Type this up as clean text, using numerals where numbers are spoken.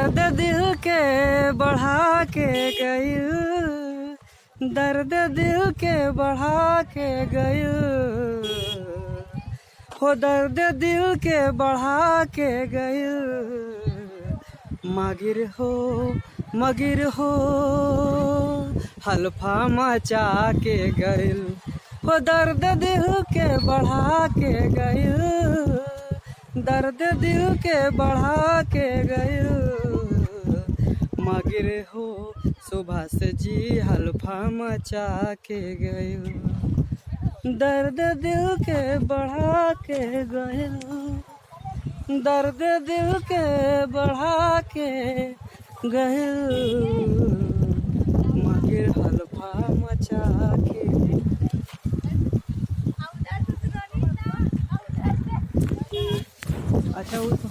दर्द दिल के बढ़ा के गइल, दर्द दिल के बढ़ा के गइल, हो दर्द दिल के बढ़ा के गइल। मगिर हो हल्फा मचा के गइल, हो दर्द दिल के बढ़ा के गइल, दर्द दिल के बढ़ा के गइल। मगिर हो सुभाष जी हल्फा मचा के गइल, दर्द दिल के बढ़ा के गइल, दर्द दिल के बढ़ा के गइल। मगिर हल्फा मचा के अच्छा वो तो